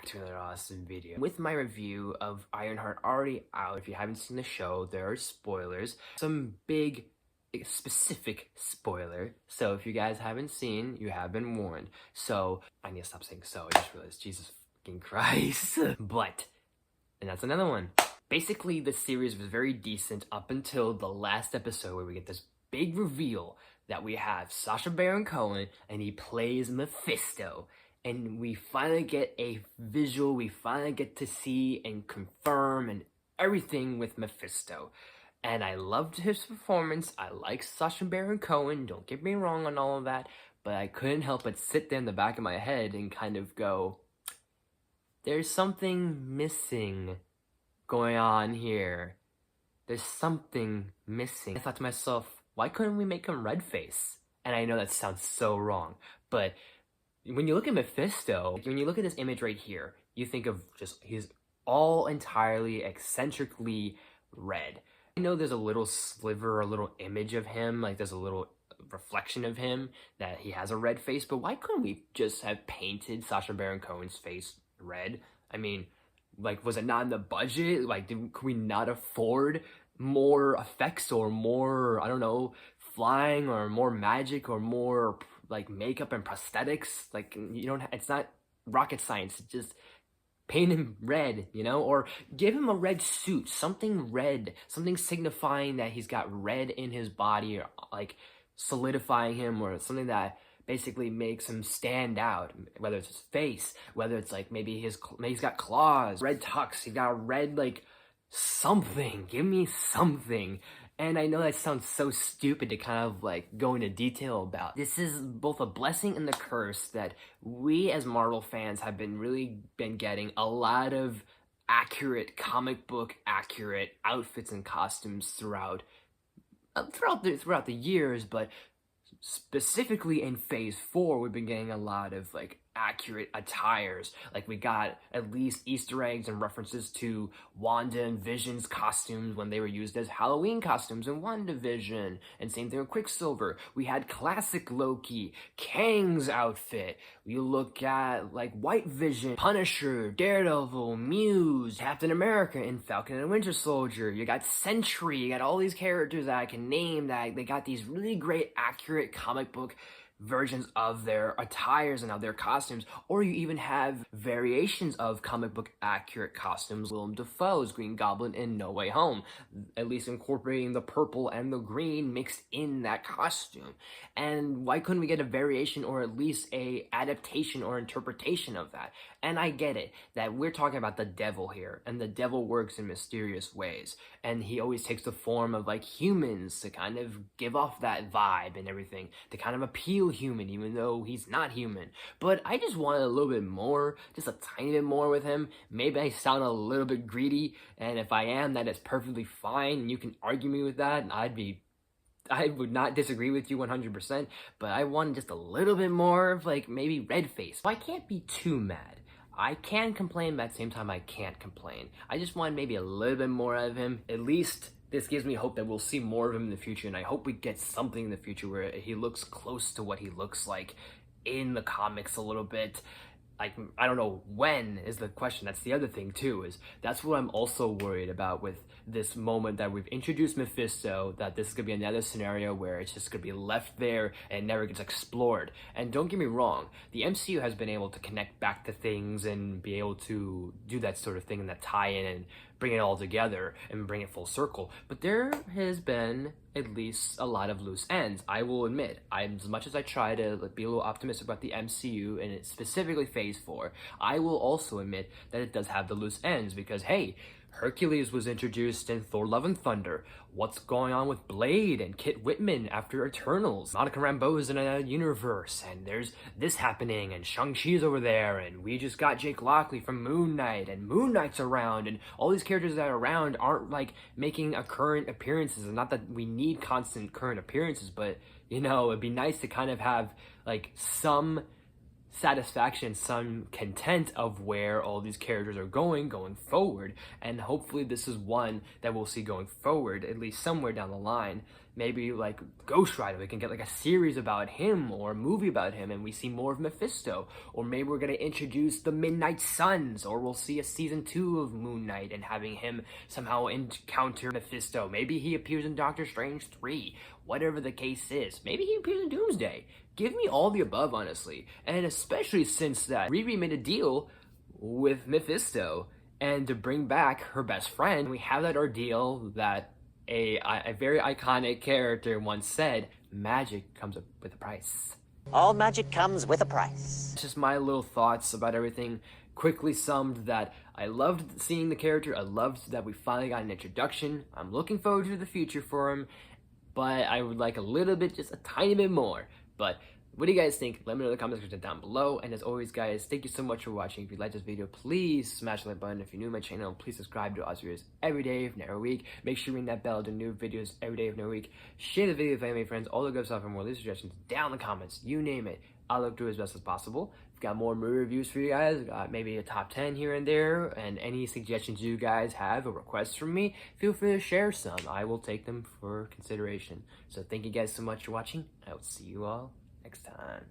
back to another awesome video. With my review of Ironheart already out, if you haven't seen the show, there are spoilers. Some big, specific spoiler. So if you guys haven't seen, you have been warned. So, I need to stop saying so, I just realized, Jesus fucking Christ. But, and that's another one. Basically, the series was very decent up until the last episode where we get this big reveal that we have Sacha Baron Cohen and he plays Mephisto. And we finally get a visual, we finally get to see and confirm and everything with Mephisto. And I loved his performance. I like Sacha Baron Cohen, don't get me wrong on all of that, but I couldn't help but sit there in the back of my head and kind of go, there's something missing going on here. There's something missing. I thought to myself, why couldn't we make him red face? And I know that sounds so wrong, but when you look at Mephisto, when you look at this image right here, you think of just, he's all entirely eccentrically red. I know there's a little sliver, a little image of him, like there's a little reflection of him that he has a red face, but why couldn't we just have painted Sacha Baron Cohen's face red? I mean, like, was it not in the budget? Like, could we not afford more effects or more, I don't know, flying or more magic or more like makeup and prosthetics? Like, you don't, it's not rocket science, just paint him red, you know, or give him a red suit, something red, something signifying that he's got red in his body, or like solidifying him, or something that basically makes him stand out, whether it's his face, whether it's like maybe he's got claws, red tux, he's got a red, like, something, give me something. And I know that sounds so stupid to kind of like go into detail about. This is both a blessing and the curse that we as Marvel fans have been getting a lot of accurate, comic book accurate outfits and costumes throughout the years, but specifically in phase 4, we've been getting a lot of like accurate attires. Like, we got at least Easter eggs and references to Wanda and Vision's costumes when they were used as Halloween costumes in WandaVision, and same thing with Quicksilver. We had classic Loki, Kang's outfit. You look at like White Vision, Punisher, Daredevil, Muse, Captain America, and Falcon and Winter Soldier. You got Sentry, you got all these characters that I can name that they got these really great accurate comic book versions of their attires and of their costumes, or you even have variations of comic book accurate costumes. Willem Dafoe's Green Goblin in No Way Home, at least incorporating the purple and the green mixed in that costume. And why couldn't we get a variation or at least a adaptation or interpretation of that? And I get it, that we're talking about the devil here, and the devil works in mysterious ways, and he always takes the form of like humans to kind of give off that vibe and everything, to kind of appeal human even though he's not human. But I just wanted a little bit more, just a tiny bit more with him. Maybe I sound a little bit greedy, and if I am, that is perfectly fine, and you can argue me with that, and I would not disagree with you 100%, but I wanted just a little bit more of like maybe red face. I can't be too mad. I can complain, but at the same time I can't complain. I just want maybe a little bit more out of him. At least this gives me hope that we'll see more of him in the future, and I hope we get something in the future where he looks close to what he looks like in the comics a little bit. Like, I don't know when is the question. That's the other thing too, is that's what I'm also worried about with this moment that we've introduced Mephisto, that this is gonna be another scenario where it's just gonna be left there and never gets explored. And don't get me wrong, the MCU has been able to connect back to things and be able to do that sort of thing and that tie in and bring it all together and bring it full circle. But there has been at least a lot of loose ends. I will admit, as much as I try to be a little optimistic about the MCU and it's specifically phase 4, I will also admit that it does have the loose ends, because hey, Hercules was introduced in Thor Love and Thunder. What's going on with Blade and Kit Whitman after Eternals? Monica Rambeau's in another universe, and there's this happening, and Shang-Chi's over there, and we just got Jake Lockley from Moon Knight, and Moon Knight's around, and all these characters that are around aren't like making a current appearances. And not that we need constant current appearances, but you know, it'd be nice to kind of have like some satisfaction, some content of where all these characters are going forward, and hopefully this is one that we'll see going forward, at least somewhere down the line. maybe like Ghost Rider, we can get like a series about him or a movie about him and we see more of Mephisto. Or maybe we're going to introduce the Midnight Suns, or we'll see a season 2 of Moon Knight and having him somehow encounter Mephisto. Maybe he appears in Doctor Strange 3, whatever the case is. Maybe he appears in Doomsday. Give me all the above, honestly. And especially since that Riri made a deal with Mephisto and to bring back her best friend. We have that ordeal that a very iconic character once said, magic comes with a price. All magic comes with a price. Just my little thoughts about everything. Quickly summed that I loved seeing the character. I loved that we finally got an introduction. I'm looking forward to the future for him, but I would like a little bit, just a tiny bit more. But what do you guys think? Let me know in the comment section down below. And as always, guys, thank you so much for watching. If you liked this video, please smash the like button. If you're new to my channel, please subscribe to us videos every day of every week. Make sure you ring that bell to new videos every day of every week. Share the video with family, friends, all the good stuff, and more leave suggestions down in the comments. You name it. I'll look through as best as possible. I've got more movie reviews for you guys. Got maybe a top 10 here and there. And any suggestions you guys have or requests from me, feel free to share some. I will take them for consideration. So thank you guys so much for watching. I will see you all next time.